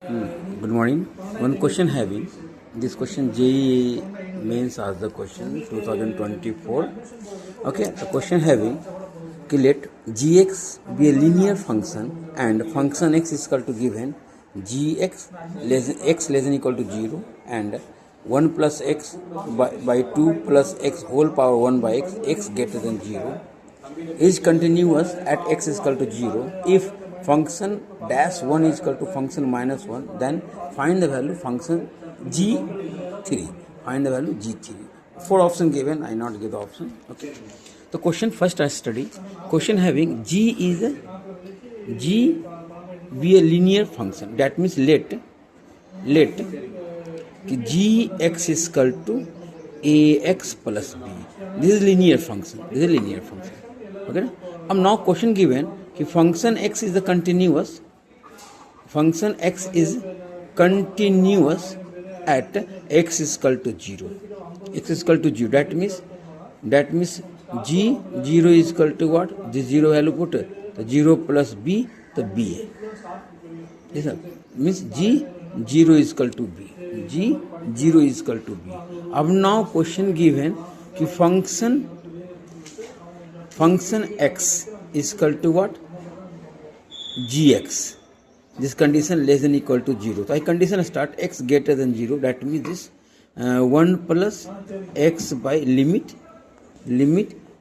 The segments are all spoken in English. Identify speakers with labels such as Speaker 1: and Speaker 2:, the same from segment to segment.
Speaker 1: Good morning. One question having this question JEE mains asked the question 2024. Okay, the question having let gx be a linear function and function x is equal to given gx x less than equal to 0 and 1 plus x by 2 plus x whole power 1 by x greater than 0 is continuous at x is equal to 0 if function dash 1 is equal to function minus 1, then find the value function g3. Find the value g3. 4 option given, I not give the option. Okay. The question first I study. Question having g be a linear function. That means let gx is equal to ax plus b. This is linear function. Okay. Now question given कि function x is the continuous at x is equal to 0. X is equal to 0. That means g 0 is equal to what? This 0 value put the 0 plus b the b. Yes, sir. Means g 0 is equal to b. G 0 is equal to b. अब now question given कि function x is equal to what? gx. This condition less than equal to 0. So I condition start x greater than 0. That means this 1 plus x by limit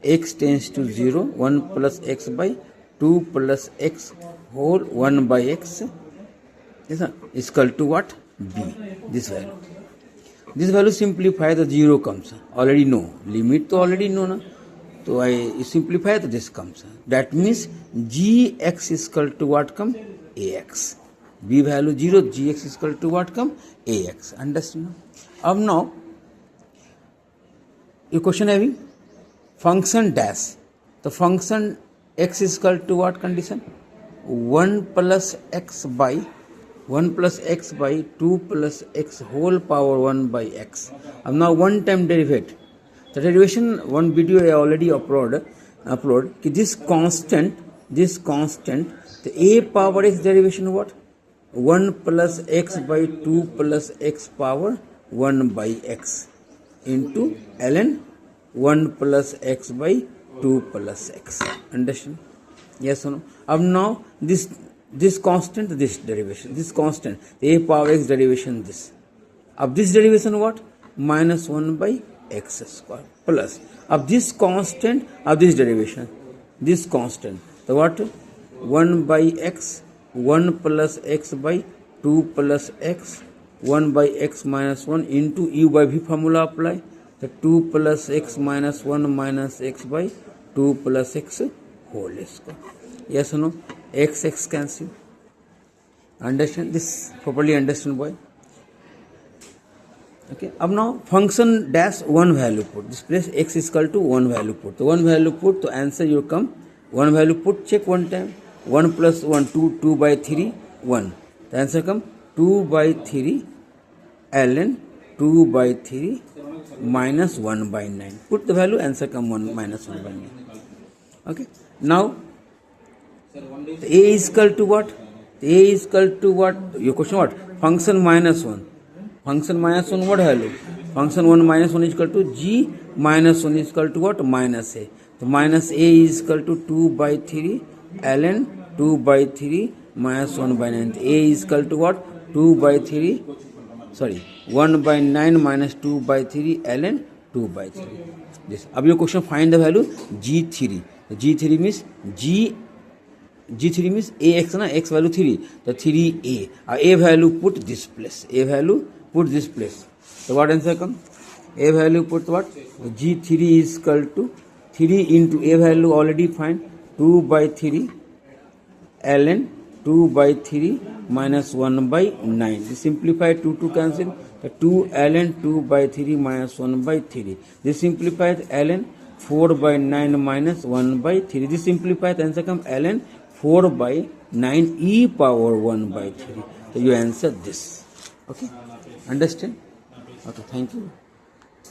Speaker 1: x tends to 0. 1 plus x by 2 plus x whole 1 by x is equal to what? b. This value simplify the 0 comes. Already know. Limit to already know na. So I simplify that this comes. That means gx is equal to what come? Ax. B value 0, gx is equal to what come? Ax. Understand? Now, your question having function dash. The function x is equal to what condition? 1 plus x by 2 plus x whole power 1 by x. Now one time derivative. The derivation one video I already upload this constant the a power x derivation what? 1 plus x by 2 plus x power 1 by x into ln 1 plus x by 2 plus x. Understand? Yes or no? Now this constant, this derivation, this constant, the a power x derivation this. Of this derivation what? Minus 1 by x square plus of this constant of this derivation, this constant, the what? 1 by x, 1 plus x by 2 plus x, 1 by x minus 1 into u by v formula apply, the 2 plus x minus 1 minus x by 2 plus x whole square. Yes or no? X cancel. Understand this? Properly understand, boy? Okay. Now function dash 1 value put. This place x is equal to 1 value put. The 1 value put, the answer you come. 1 value put, check one time. 1 plus 1, 2 by 3, 1. The answer come 2 by 3 ln 2 by 3 minus 1 by 9. Put the value, answer come 1 minus 1 by 9. Okay. Now the a is equal to what? A is equal to what? Your question what? Function minus 1. Function minus 1 what value? Function 1 minus 1 is equal to g minus 1 is equal to what? Minus a. So minus a is equal to 2 by 3 ln 2 by 3 minus 1 by 9. A is equal to what? 1 by 9 minus 2 by 3 ln 2 by 3. This. Now your question find the value g3. G3 means G3 means ax na, x value 3. The 3a. A value put this place. A value put this place. So what answer come? A value put what? G3 is equal to 3 into a value already find 2 by 3 ln 2 by 3 minus 1 by 9. This simplify 2 cancel. The 2 ln 2 by 3 minus 1 by 3. This simplified ln 4 by 9 minus 1 by 3. This simplified answer come ln 4 by 9 e power 1 by 3. So you answer this. Okay. Understand? Okay. Thank you.